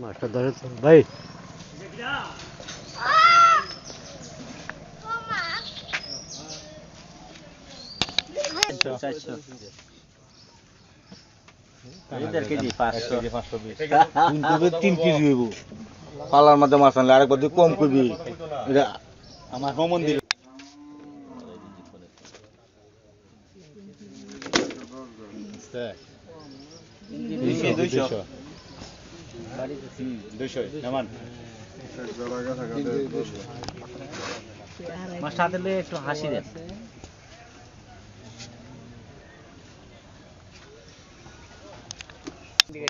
মাছটা ধরে তো ভাই পালার মধ্যে মাছ আনলে আরেকবার দিয়ে কম করবি আমার মন্দির মাছটা হাতে নিয়ে একটু হাসি দেন।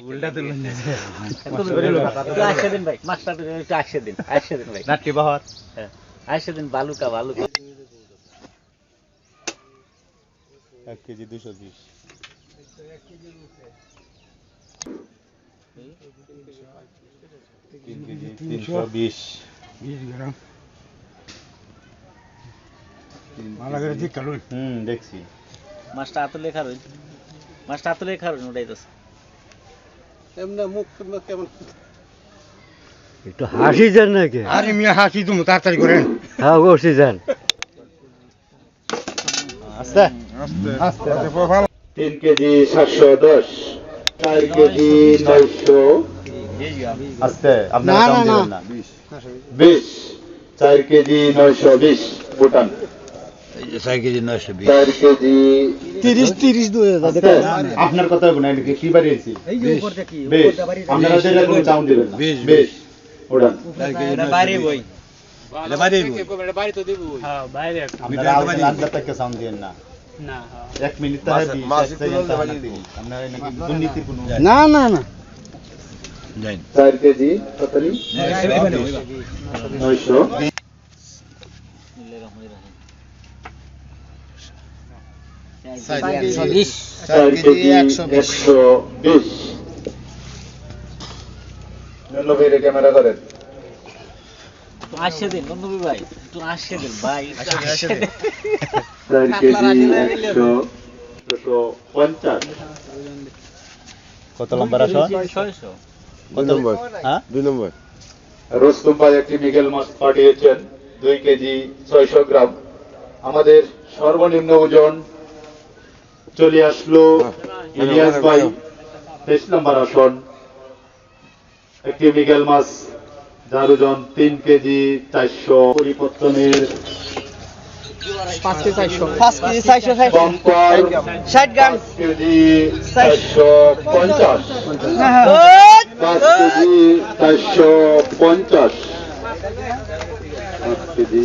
উল্টা তুলুন আসে দিন ভাই, মাছটা একটু আসে দিন ভাই, নাটকি বাহার আসে দিন। বালুকা 1 কেজি 220 3 কেজি 320 গ্রাম মালা করে ঠিক করুন। দেখছি মাছটা আতলে খারুন, উঠাইতেছে। এমনি মুখ কেমন একটু হাসি যান নাকি? আরে মিয়া হাসি তুমি তাড়াতাড়ি করেন। হ্যাঁ বসে যান। আস্তে আস্তে 3 কেজি 710 4 কেজি 900 আস্তে আপনারা দাম দিবেন না 20 4 কেজি 920 ভুটান 4 কেজি 920 4 কেজি 30 দুই আপনার কথা বলেন কি কি বাড়িয়েছি এই যে উপরটা কি উপরটা বাড়ি আপনারা যেটা কোনো দাম দিবেন না 20 ভুটান এটা বাইরে বই, এটা বাইরে এটা বাইরে তো দেব। হ্যাঁ বাইরে আপনারা আলাদা থেকে সাউন্ড দেন না না। 1 মিনিট তাহে 20 সেকেন্ড আপনারা নাকি দুর্নীতি কোনো না না না 4 কেজি কতলি 900 4 কেজি 120 নলবের ক্যামেরা করেন আসে দিন নন্দবী ভাই, একটু আসে দিন ভাই, আসে দিন। 4 কেজি 150 কত নম্বর আসো 600 কত নম্বর হ্যাঁ 2 নম্বর রোস্তম ভাই একটি মিগেল মাছ পাঠিয়েছেন 2 কেজি 600 গ্রাম আমাদের সর্বনিম্ন ওজন চলে আসলো ইলিয়াস ভাই 23 নম্বর আসন একটি মিগেল মাছ যার ওজন 3 কেজি 400 পরিবর্তনের 5 কেজি 400 বাম্পার 60 গ্রাম 5 কেজি 450 5 কেজি 450 5 কেজি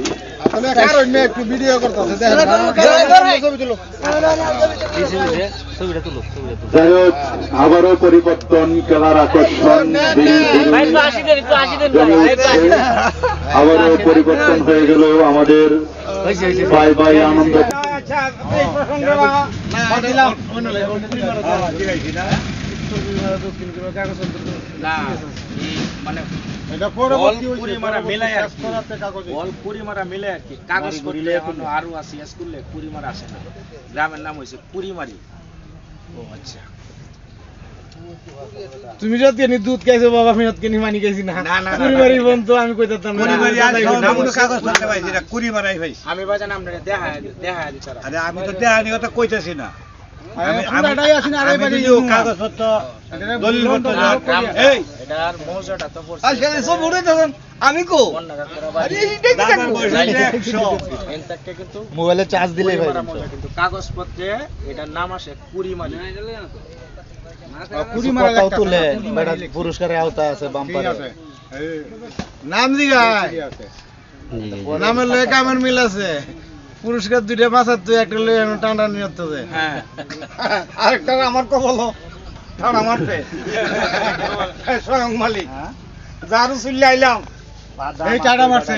একটু ভিডিও করতেছে দেখেন যাই হোক আবারও পরিবর্তন খেলার আকর্ষণ আবারও পরিবর্তন হয়ে গেল আমাদের ভাই ভাই আনন্দ কাগজ করলে এখনো আরো আছে স্কুলে কুড়িমারা আসে না, গ্রামের নাম হয়েছে কুড়িমারি। ও আচ্ছা, তুমি যদি এনে দুধ খাইছো বাবা ফেরত কেনি মানি খাইছি না কুড়িমারি বন্ধু আমি কইতাম না কুড়িমারি নামুন কাগজ করতে ভাই যেটা কুড়ি মারাই ভাই আমি বাজান আমরা দেখা দিছারা। আরে আমি তো দেখানি কথা কইতাছি না পুরাটাই আসি না আড়াই বাড়ি কাগজপত্র দলিল পত্র এই এটার মৌজাটা তো পড়ছে আজকাল সব উড়ে যাবেন আমি কো কিন্তু মোবাইলে চার্জ দিলেই ভাই কিন্তু কাগজপত্রে এটার নাম আসে কুড়িমারি। কুড়িমারা তুলে এটা পুরস্কারের আওতা আছে বাম্পারে নাম দিগায় নামের লয়ে কামের মিল আছে পুরস্কার দুইটা মাছার তুই একটা লয়ে টান্ডা নিয়ে হচ্ছে হ্যাঁ আরেকটা আমার কবল টানা মারতে স্বয়ং মালিক যারু চুল্লে আইলাম এই টাটা মারছে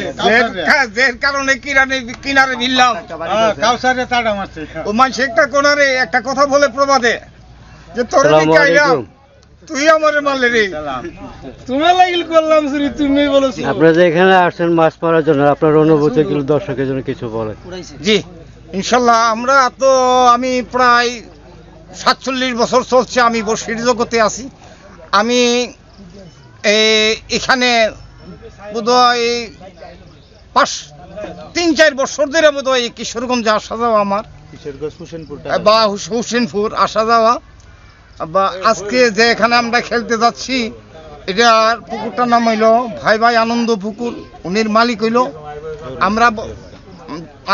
যে কারণে কিনারে নিলাম কাউসারে টাটা মারছে ও মানুষ একটা কোনারে একটা কথা বলে প্রবাদে যে তোরে দিকে আইলাম তুই আমারে মারলে রে, তুমি লাগিল করলাম চুরি, তুমি বলেছো। আপনারা যে এখানে আসছেন মাছ মারার জন্য, আপনার অনুভূতিগুলো দর্শকের জন্য কিছু বলেন। জি ইনশাল্লাহ, আমি প্রায় 47 বছর চলছে আমি বড়শির জগতে আছি। আমি এখানে বোধহয় 3-4 বছর ধরে বোধহয় কিশোরগঞ্জে আসা যাওয়া আমার, বা হোসেনপুর আসা যাওয়া, বা আজকে যে এখানে আমরা খেলতে যাচ্ছি এটার পুকুরটার নাম হইল ভাই ভাই আনন্দ পুকুর। উনির মালিক হইল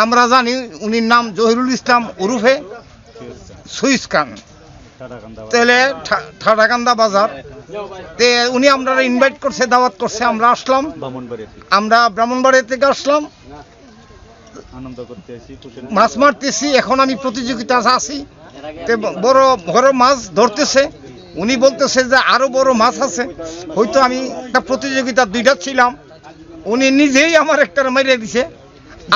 আমরা জানি উনির নাম জহিরুল ইসলাম উরুফে সুইস খান, তেলে ঠাডাকান্দা বাজার। তে উনি আমরা ইনভাইট করছে, দাওয়াত করছে, আমরা আসলাম, আমরা ব্রাহ্মণবাড়িয়া থেকে আসলাম, মাছ মারতেছি। এখন আমি প্রতিযোগিতা আছি, বড় বড় মাছ ধরতেছে, উনি বলতেছে যে আরো বড় মাছ আছে, হয়তো আমি একটা প্রতিযোগিতা 2টা ছিলাম, উনি নিজেই আমার একটা মারিয়ে দিছে,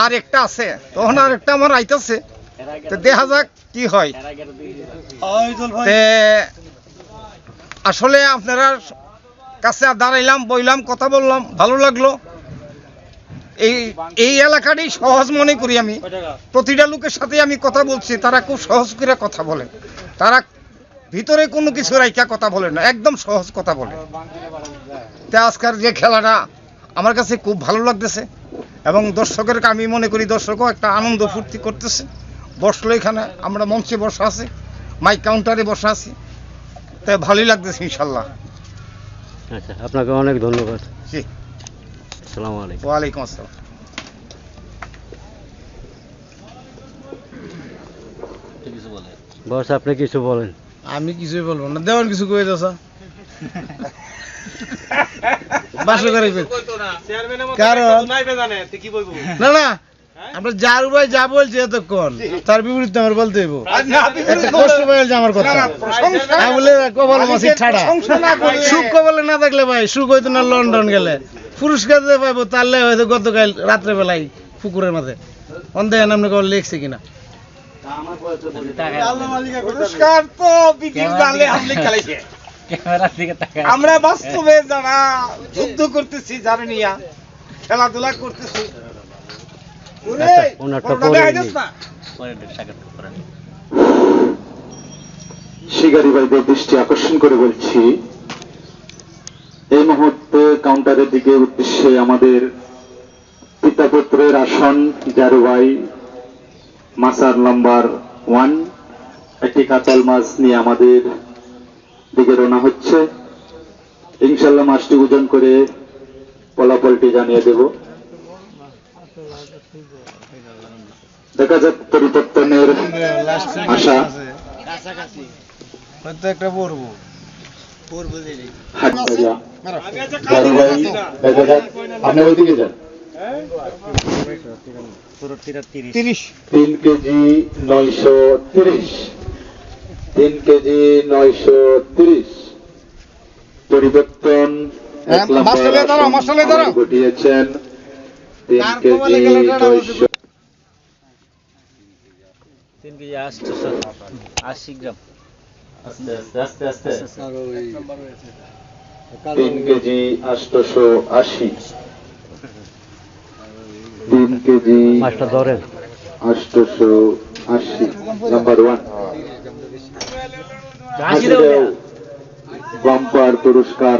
আর একটা আছে, তখন আর একটা আমার আইতাছে, তো দেখা যাক কি হয়। আসলে আপনারা কাছে দাঁড়াইলাম, বইলাম, কথা বললাম, ভালো লাগলো। এই এলাকাটি সহজ মনে করি আমি, প্রতিটা লোকের সাথে আমি কথা বলছি, তারা খুব সহজ করে কথা বলে, তারা ভিতরে কোনো কিছু রাইখা কথা বলে না, একদম সহজ কথা বলে। তা আজকের যে খেলাটা আমার কাছে খুব ভালো লাগতেছে, এবং দর্শকের আমি মনে করি দর্শকও একটা আনন্দ ফুর্তি করতেছে। বসলো এখানে, আমরা মঞ্চে বসা আছি, মাইক কাউন্টারে বসা আছি, তাই ভালোই লাগতেছে ইনশাল্লাহ। আচ্ছা, আপনাকে অনেক ধন্যবাদ। জি, আসসালামু আলাইকুম। ওয়ালাইকুম আসসালাম। বস, আপনি কিছু বলেন। আমি কিছুই বলবো না, দেওয়ার কিছু কয়ে দাও কারণ না না, আমরা যার ভাই যা বলছি এতক্ষণ তার বিপরীতে আমার বলতে হইব, একটা কষ্ট পাইল যে আমার কথা। আমি বলে কবল মাসি ছাড়া সুখ কবলে না থাকলে ভাই সুখ হইতো না। লন্ডন গেলে পুরস্কার যে পাইবো, তাহলে হয়তো গতকাল রাত্রে বেলায় পুকুরের মাঝে অন্ধেন আপনি কবল লিখছে কিনা। পুরস্কার তো আমরা বাস্তবে যারা যুদ্ধ করতেছি, যারা নিয়ে খেলাধুলা করতেছি, শিকারী ভাইদের দৃষ্টি আকর্ষণ করে বলছি, এই মুহূর্তে কাউন্টারের দিকে উদ্দেশ্যে আমাদের পিতাপুত্রের আসন জারুভাই মাসার নাম্বার 1 একটি কাতল মাছ নিয়ে আমাদের দিকে রওনা হচ্ছে। ইনশাল্লাহ মাছটি ওজন করে ফলাফলটি জানিয়ে দেব। দেখা যাক পরিবর্তনের আশা। একটা পড়বো আপনি ওইদিকে যান। 3 কেজি 930, 3 কেজি 930 পরিবর্তন ঘটিয়েছেন। 3 কেজি 900, 3 কেজি 880 গ্রাম। আস্তে আস্তে আস্তে 3 কেজি 880, 3 কেজি মাছটা ধরেন। 880 নাম্বার 1 বাম্পার পুরস্কার